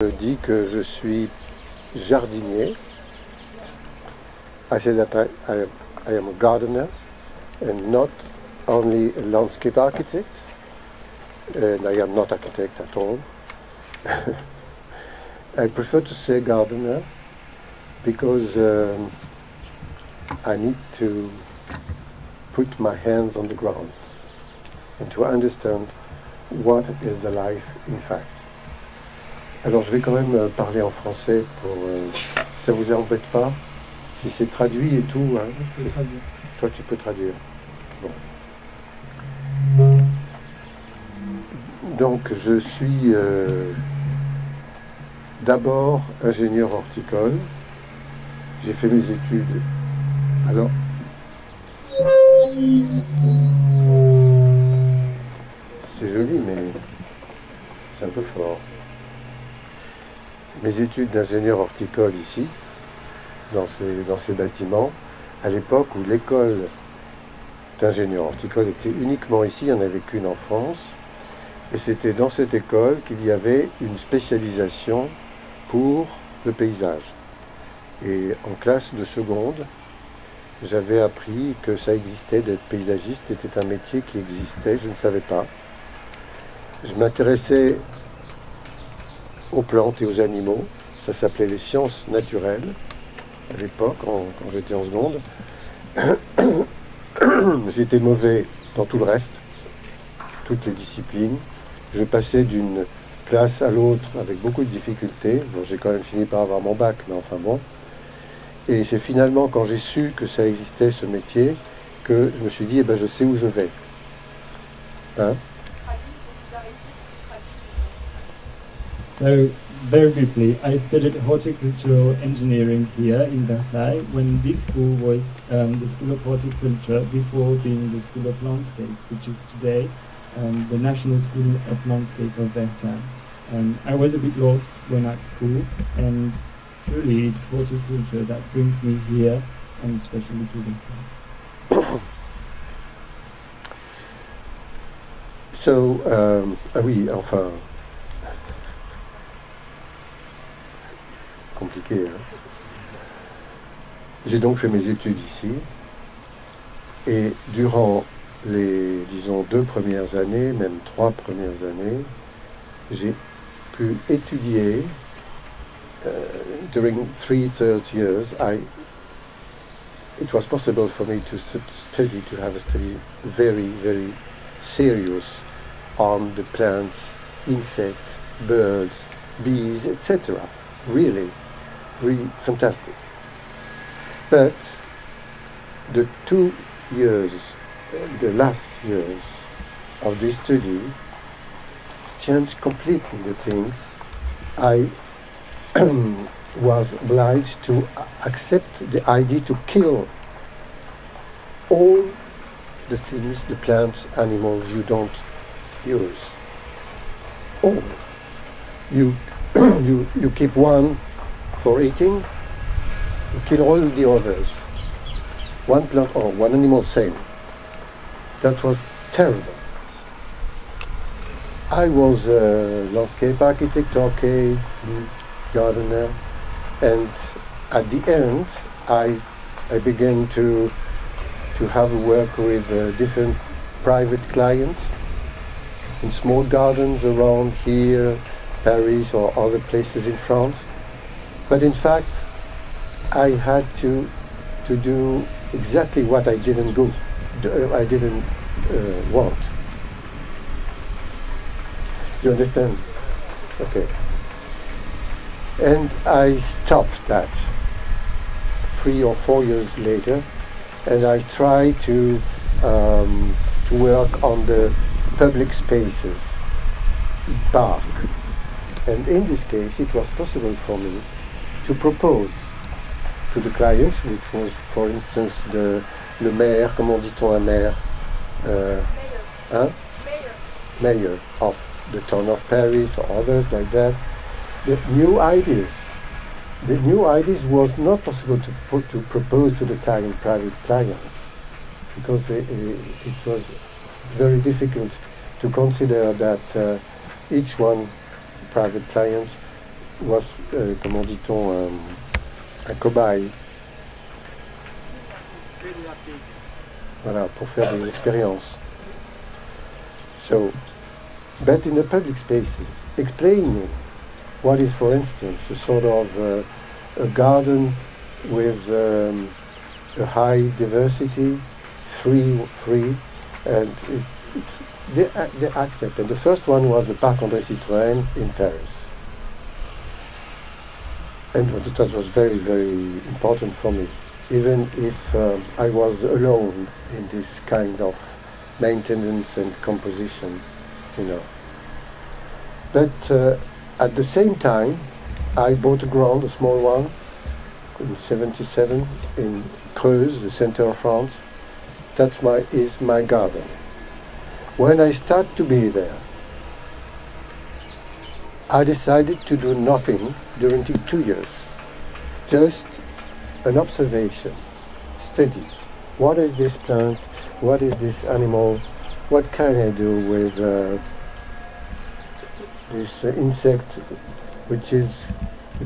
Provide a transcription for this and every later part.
Je dis que je suis jardinier. I say that I am a gardener and not only a landscape architect, and I am not architect at all. I prefer to say gardener because I need to put my hands on the ground and to understand what is the life in fact. Alors je vais quand même parler en français pour... ça vous embête pas? Si c'est traduit et tout, hein, toi tu peux traduire. Bon. Donc je suis d'abord ingénieur horticole. J'ai fait mes études. Alors... c'est joli mais c'est un peu fort. Mes études d'ingénieur horticole ici, dans ces bâtiments, à l'époque où l'école d'ingénieur horticole était uniquement ici, il n'y en avait qu'une en France, et c'était dans cette école qu'il y avait une spécialisation pour le paysage. Et en classe de seconde, j'avais appris que ça existait, d'être paysagiste, c'était un métier qui existait, je ne savais pas. Je m'intéressais aux plantes et aux animaux, ça s'appelait les sciences naturelles, à l'époque, quand j'étais en seconde. J'étais mauvais dans tout le reste, toutes les disciplines. Je passais d'une classe à l'autre avec beaucoup de difficultés. Bon, j'ai quand même fini par avoir mon bac, mais enfin bon. Et c'est finalement quand j'ai su que ça existait, ce métier, que je me suis dit, eh ben, je sais où je vais. Hein? So, very briefly, I studied horticultural engineering here in Versailles when this school was the School of Horticulture before being the School of Landscape, which is today the National School of Landscape of Versailles. I was a bit lost when at school, and truly it's horticulture that brings me here, and especially to Versailles. So, ah oui, enfin... compliqué, hein. J'ai donc fait mes études ici et durant les, disons, 2 premières années, même 3 premières années, j'ai pu étudier during 3 third years. It was possible for me to study, to have a study very, very serious on the plants, insects, birds, bees, etc. Really fantastic. But the 2 years, the last years of this study changed completely the things. I was obliged to accept the idea to kill all the things, the plants, animals you don't use. All. You keep one for eating, you kill all the others. One plant or one animal, same. That was terrible. I was a landscape architect, okay, gardener, and at the end I began to have work with different private clients in small gardens around here, Paris or other places in France. But in fact, I had to do exactly what I didn't want. You understand? Okay. And I stopped that 3 or 4 years later, and I tried to work on the public spaces, park. And in this case, it was possible for me to propose to the client, which was, for instance, le maire, comment dit-on un maire? Mayor of the town of Paris or others like that. The new ideas. The new ideas was not possible to propose to the client, private clients, because it was very difficult to consider that each one private client was, comment dit-on, un cobaye. Voilà, pour faire des expériences. So, but in the public spaces, explaining what is, for instance, a sort of a garden with a high diversity, free, and they accept. And the first one was the Parc André Citroën in Paris. And that was very, very important for me, even if I was alone in this kind of maintenance and composition, you know. But at the same time, I bought a ground, a small one, in '77 in Creuse, the center of France. That is my garden. When I start to be there, I decided to do nothing during 2 years. Just an observation, study. What is this plant? What is this animal? What can I do with this insect, which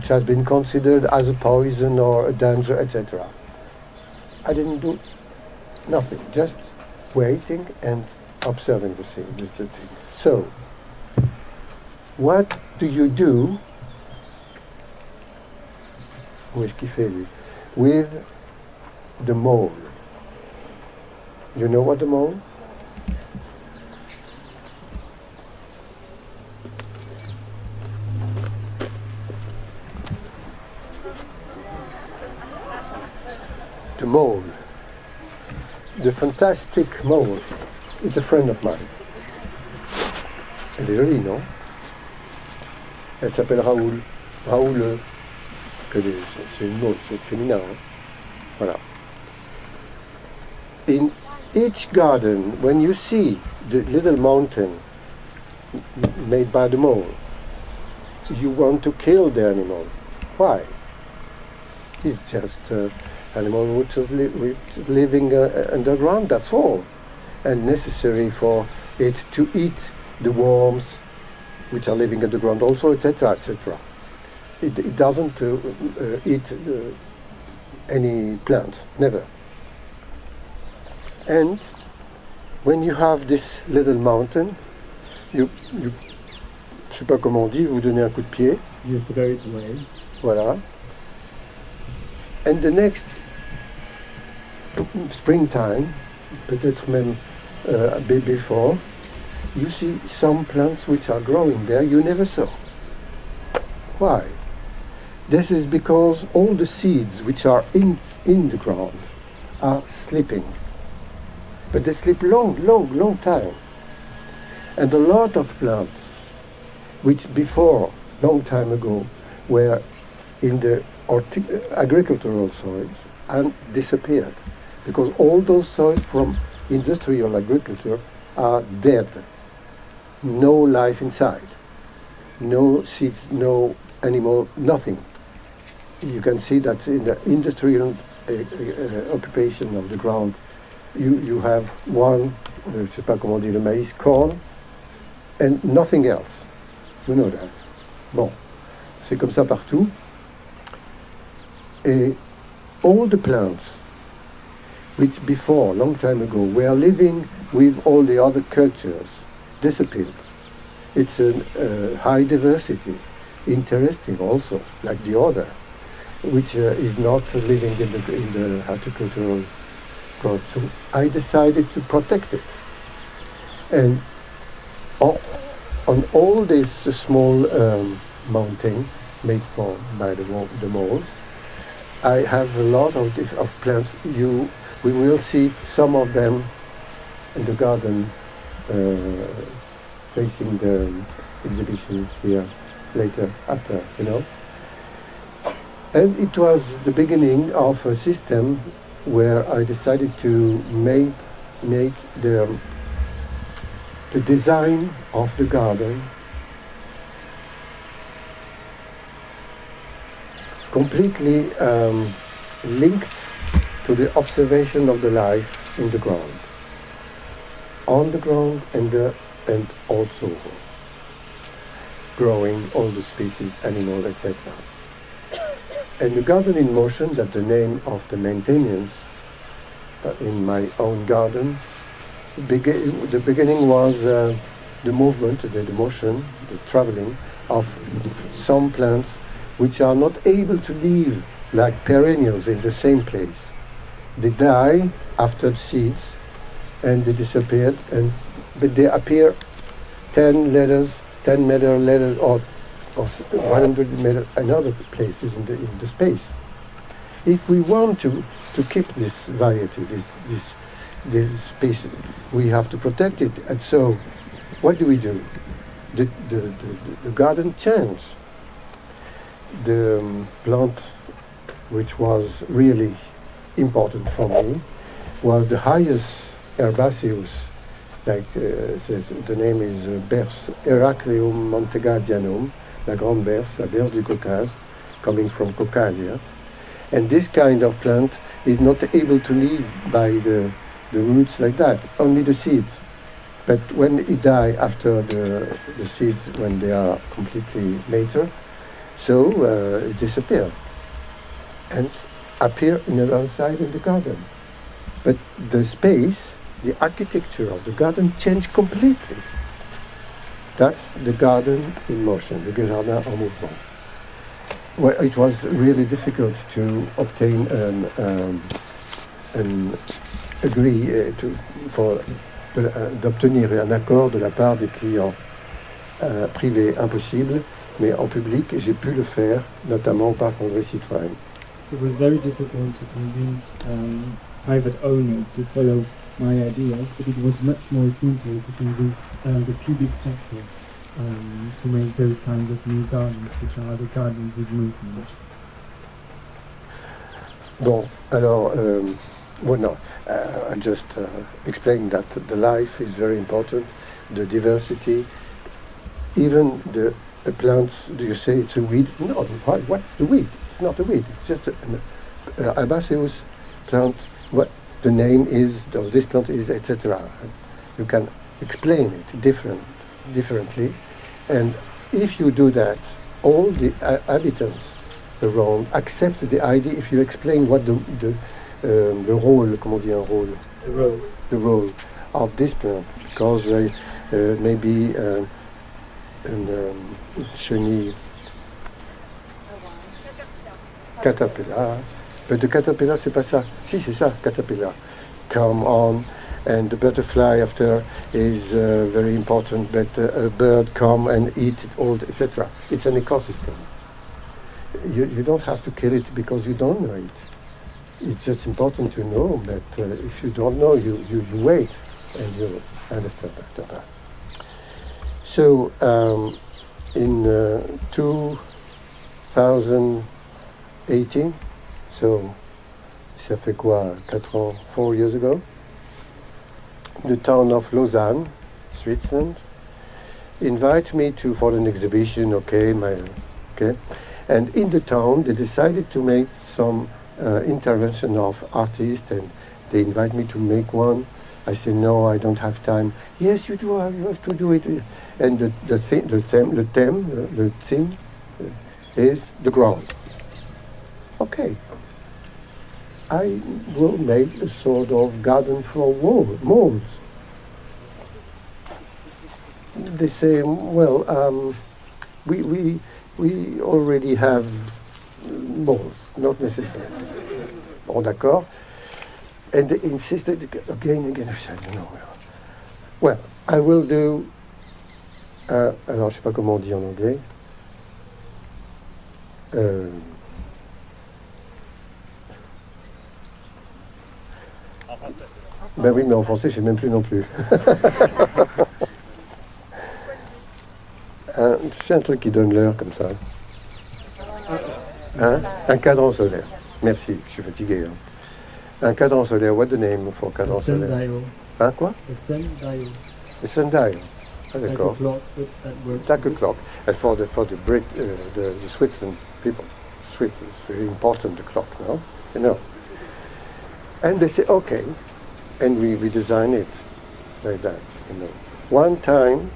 has been considered as a poison or a danger, etc. I didn't do nothing, just waiting and observing the things. So, what do you do? Où est-ce qu'il fait, lui? With the mole? You know what the mole? The mole, the fantastic mole, it's a friend of mine. Elle est jolie, non? Elle s'appelle Raoul. Raoul, c'est une mole, c'est féminin. Hein? Voilà. In each garden, when you see the little mountain made by the mole, you want to kill the animal. Why? It's just animal which is living underground, that's all. And necessary for it to eat the worms which are living underground also, etc., etc. It doesn't eat any plant, never. And when you have this little mountain, je sais pas comment on dit, vous donnez un coup de pied. You throw it away. Voilà. And the next springtime, peut-être même before, you see some plants which are growing there you never saw. Why? This is because all the seeds which are in the ground are sleeping. But they sleep long time. And a lot of plants which before, long time ago, were in the agricultural soils and disappeared. Because all those soils from industrial agriculture are dead. No life inside. No seeds, no animal, nothing. You can see that in the industrial occupation of the ground, you have one, je sais pas comment dire le maïs, corn, and nothing else. You know that. Bon, c'est comme ça partout. Et all the plants which before, long time ago, were living with all the other cultures disappeared. It's a high diversity, interesting also, like the other, which is not living in the horticultural growth. So I decided to protect it. And on all these small mountains made by the moles, I have a lot of plants. We will see some of them in the garden facing the exhibition here later, after, you know. And it was the beginning of a system where I decided to make the design of the garden completely linked to the observation of the life in the ground, on the ground and also. growing all the species, animal, etc. And the garden in motion, that's the name of the maintenance in my own garden. The beginning was the movement, the motion, the traveling of some plants which are not able to live like perennials in the same place. They die after the seeds and they disappeared, but they appear 10 meter letters or 100 meter in other places in the space. If we want to keep this variety, this space, we have to protect it. And so, what do? The garden changed. The plant which was really important for me was the highest herbaceous, like the name is Heracleum montegadianum, la grande berce, la berce du Caucase, coming from Caucasia. And this kind of plant is not able to live by the roots like that, only the seeds. But when it dies after the seeds, when they are completely mature, so it disappears and appear in the other side in the garden. But the space, the architecture of the garden changed completely. That's the garden in motion, the Jardin en mouvement. Well, it was really difficult to obtain an agree d'obtenir un accord de la part des clients privés, impossible, mais en public j'ai pu le faire, notamment au parc André Citroën. It was very difficult to convince private owners to follow my ideas, but it was much more simple to convince the public sector to make those kinds of new gardens, which are the gardens of movement. Bon, alors, well, no, I just explained that the life is very important, the diversity, even the plants. Do you say it's a weed? No, what's the weed? It's not a weed, it's just an herbaceous plant. What the name is of this plant is, etc. You can explain it differently, and if you do that, all the inhabitants around accept the idea. If you explain what the role, comment on dit un rôle? The role of this plant, because maybe chenille, caterpillar, but the caterpillar c'est pas ça. Si, c'est ça, caterpillar. Come on, and the butterfly after is very important, but a bird come and eat it all, etc. It's an ecosystem. You don't have to kill it because you don't know it. It's just important to know, but if you don't know, you wait and you understand after that. So in 2018, so ça fait quoi, 4 ans, 4 years ago, the town of Lausanne, Switzerland, invite me for an exhibition, okay, and in the town they decided to make some intervention of artists, and they invite me to make one. I say no, I don't have time. Yes, you do. You have to do it. And the theme is the ground. Okay. I will make a sort of garden for molds. They say, well, we already have molds, not necessarily. Bon, d'accord. And they insisted again and again. I said, no. Well, I will do. Alors, je sais pas comment on dit en anglais. Ben oui, mais en français, je sais même plus non plus. C'est un truc qui donne l'heure comme ça. Hein? Un cadran solaire. Merci, je suis fatigué. Hein. Un cadran solaire. What's the name for cadran solaire? Sundial. Hein, quoi? A sundial. A sundial. Ah, d'accord. It's like a clock. And for the Switzerland people, Swiss is very important, the clock, no? You know. And they say, okay. And we design it like that, you know. One time,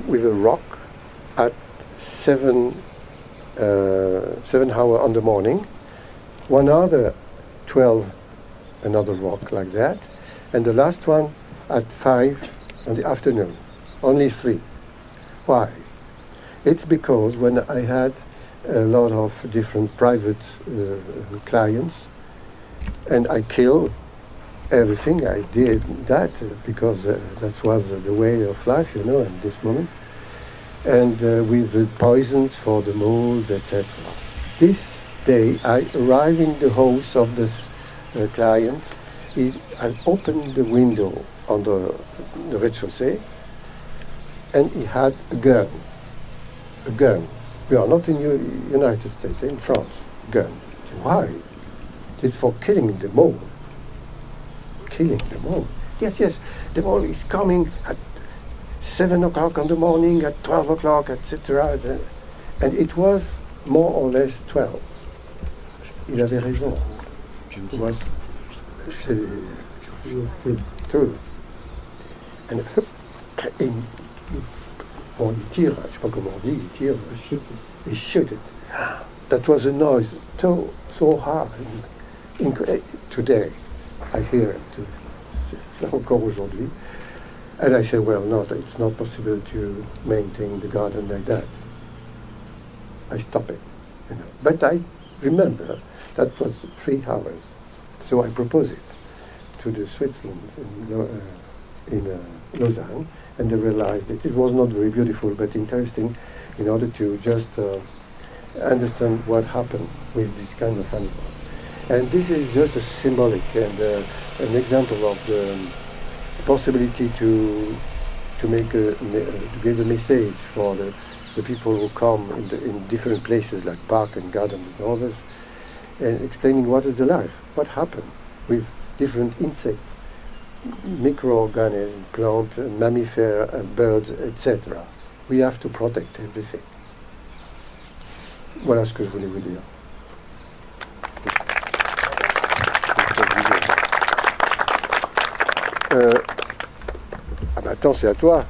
with a rock at 7 hours on the morning, one other 12, another rock like that, and the last one at 5 in the afternoon. Only 3. Why? It's because when I had a lot of different private clients, and I killed everything, I did that because that was the way of life, you know, at this moment. And with the poisons for the mold, etc. This day, I arrived in the house of this client. He had opened the window on the rez-de-chaussée, and he had a gun. A gun. We are not in United States, in France. Gun. Why? It's for killing the mole. Killing the mole. Yes, yes. The mole is coming at 7 o'clock in the morning, at 12 o'clock, etc. And it was more or less 12. Il avait raison. It was true. And bon, il tire, je sais pas comment on dit, il tire, he shoot it. That was a noise so hard. Today, I hear it, encore aujourd'hui. And I said, well, no, it's not possible to maintain the garden like that. I stop it, you know. But I remember that was 3 hours. So I proposed it to the Switzerland in Lausanne, and they realized that it was not very beautiful, but interesting in order to just understand what happened with this kind of animal. And this is just a symbolic and an example of the possibility to give a message for the people who come in different places like park and garden and others, and explaining what is the life, what happened with different insects, microorganisms, plants, mammifers, birds, etc. We have to protect everything. Voilà ce que je voulais vous dire. Ah bah attends, c'est à toi.